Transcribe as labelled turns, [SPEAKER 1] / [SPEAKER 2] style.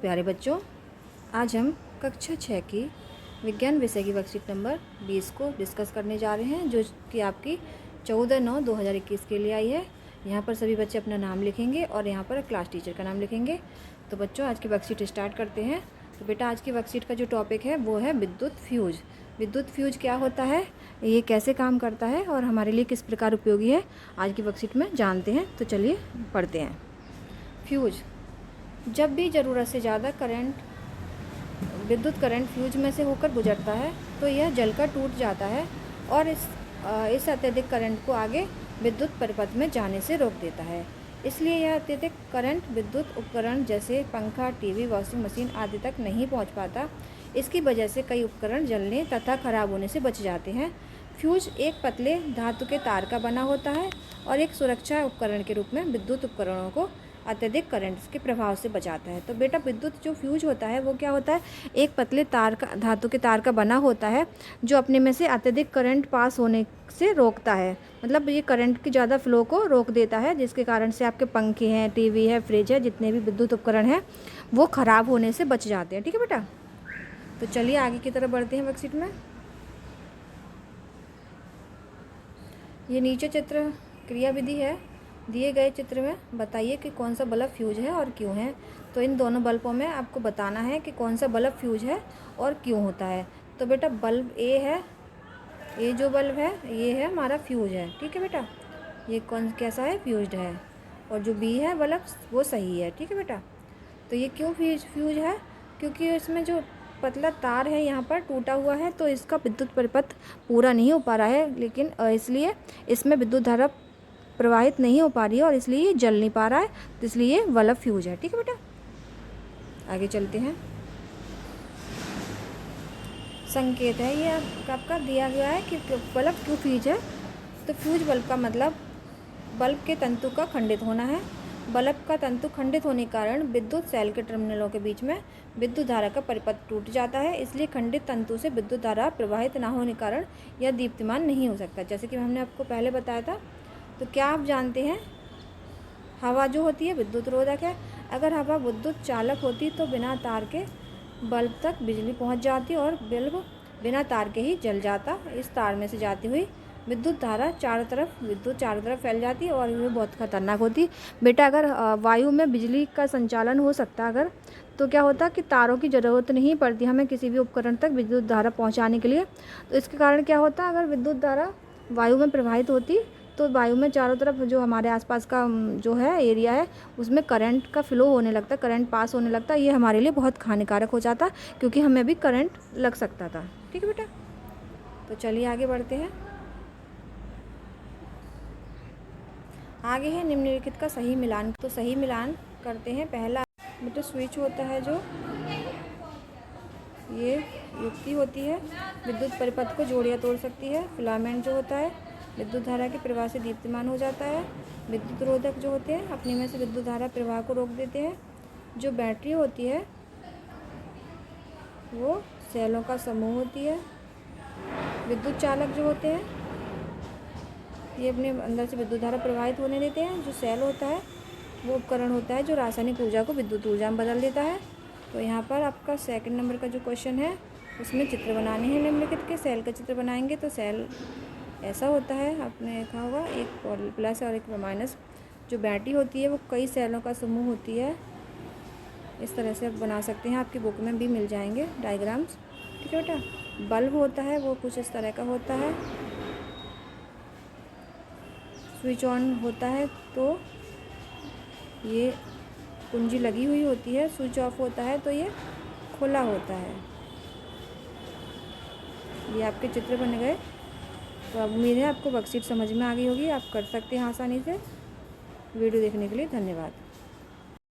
[SPEAKER 1] प्यारे बच्चों, आज हम कक्षा 6 की विज्ञान विषय की वर्कशीट नंबर 20 को डिस्कस करने जा रहे हैं, जो कि आपकी 14/9/2021 के लिए आई है। यहाँ पर सभी बच्चे अपना नाम लिखेंगे और यहाँ पर क्लास टीचर का नाम लिखेंगे। तो बच्चों, आज की वर्कशीट स्टार्ट करते हैं। तो बेटा, आज की वर्कशीट का जो टॉपिक है वो है विद्युत फ्यूज। विद्युत फ्यूज क्या होता है, ये कैसे काम करता है और हमारे लिए किस प्रकार उपयोगी है, आज की वर्कशीट में जानते हैं। तो चलिए पढ़ते हैं। फ्यूज, जब भी ज़रूरत से ज़्यादा विद्युत करंट फ्यूज में से होकर गुजरता है तो यह जलकर टूट जाता है और इस अत्यधिक करंट को आगे विद्युत परिपथ में जाने से रोक देता है। इसलिए यह अत्यधिक करंट विद्युत उपकरण जैसे पंखा, टीवी, वॉशिंग मशीन आदि तक नहीं पहुंच पाता। इसकी वजह से कई उपकरण जलने तथा खराब होने से बच जाते हैं। फ्यूज एक पतले धातु के तार का बना होता है और एक सुरक्षा उपकरण के रूप में विद्युत उपकरणों को अत्यधिक करंट के प्रभाव से बचाता है। तो बेटा, विद्युत जो फ्यूज होता है वो क्या होता है, एक पतले धातु के तार का बना होता है जो अपने में से अत्यधिक करंट पास होने से रोकता है। मतलब ये करंट की ज़्यादा फ्लो को रोक देता है, जिसके कारण से आपके पंखे हैं, टीवी है, फ्रिज है, जितने भी विद्युत उपकरण हैं वो ख़राब होने से बच जाते हैं। ठीक है बेटा, तो चलिए आगे की तरफ बढ़ते हैं वर्कशीट में। ये नीचे चित्र क्रिया विधि है। दिए गए चित्र में बताइए कि कौन सा बल्ब फ्यूज है और क्यों है। तो इन दोनों बल्बों में आपको बताना है कि कौन सा बल्ब फ्यूज है और क्यों होता है। तो बेटा, बल्ब ए है, ये जो बल्ब है ये है हमारा फ्यूज है। ठीक है बेटा, ये कैसा है, फ्यूज्ड है। और जो बी है बल्ब वो सही है। ठीक है बेटा, तो ये क्यों फ्यूज है, क्योंकि इसमें जो पतला तार है यहाँ पर टूटा हुआ है तो इसका विद्युत परिपथ पूरा नहीं हो पा रहा है, लेकिन इसलिए इसमें विद्युत धारा प्रवाहित नहीं हो पा रही है और इसलिए ये जल नहीं पा रहा है, तो इसलिए ये बल्ब फ्यूज है। ठीक है बेटा, आगे चलते हैं। संकेत है ये आपका दिया गया है कि बल्ब क्यों फ्यूज है। तो फ्यूज बल्ब का मतलब बल्ब के तंतु का खंडित होना है। बल्ब का तंतु खंडित होने के कारण विद्युत सेल के टर्मिनलों के बीच में विद्युत धारा का परिपथ टूट जाता है। इसलिए खंडित तंतु से विद्युत धारा प्रवाहित ना होने के कारण यह दीप्तिमान नहीं हो सकता, जैसे कि हमने आपको पहले बताया था। तो क्या आप जानते हैं, हवा जो होती है विद्युत रोधक है। अगर हवा विद्युत चालक होती तो बिना तार के बल्ब तक बिजली पहुंच जाती और बल्ब बिना तार के ही जल जाता। इस तार में से जाती हुई विद्युत चारों तरफ फैल जाती और ये बहुत खतरनाक होती। बेटा, अगर वायु में बिजली का संचालन हो सकता अगर, तो क्या होता कि तारों की ज़रूरत नहीं पड़ती हमें किसी भी उपकरण तक विद्युत धारा पहुंचाने के लिए। तो इसके कारण क्या होता, अगर विद्युत धारा वायु में प्रवाहित होती तो वायु में चारों तरफ जो हमारे आसपास का जो है एरिया है उसमें करंट का फ्लो होने लगता, करंट पास होने लगता। ये हमारे लिए बहुत हानिकारक हो जाता, क्योंकि हमें भी करंट लग सकता था। ठीक है बेटा, तो चलिए आगे बढ़ते हैं। आगे है निम्नलिखित का सही मिलान। तो सही मिलान करते हैं। पहला बेटा, स्विच होता है जो ये युक्ति होती है, विद्युत परिपथ को जोड़ या तोड़ सकती है। फिलामेंट जो होता है विद्युत धारा के प्रवाह से दीप्तिमान हो जाता है। विद्युत रोधक जो होते हैं अपने में से विद्युत धारा प्रवाह को रोक देते हैं। जो बैटरी होती है वो सेलों का समूह होती है। विद्युत चालक जो होते हैं ये अपने अंदर से विद्युत धारा प्रवाहित होने देते हैं। जो सेल होता है वो उपकरण होता है जो रासायनिक ऊर्जा को विद्युत ऊर्जा में बदल देता है। तो यहाँ पर आपका सेकंड नंबर का जो क्वेश्चन है उसमें चित्र बनाने हैं निम्नलिखित के। सेल का चित्र बनाएंगे तो सेल ऐसा होता है, आपने देखा होगा, एक प्लस और एक माइनस। जो बैटरी होती है वो कई सेलों का समूह होती है। इस तरह से आप बना सकते हैं, आपकी बुक में भी मिल जाएंगे डायग्राम्स। ठीक है बेटा, बल्ब होता है वो कुछ इस तरह का होता है। स्विच ऑन होता है तो ये कुंजी लगी हुई होती है। स्विच ऑफ होता है तो ये खुला होता है। ये आपके चित्र बन गए। तो अब उम्मीद है आपको वर्कशीट समझ में आ गई होगी, आप कर सकते हैं आसानी से। वीडियो देखने के लिए धन्यवाद।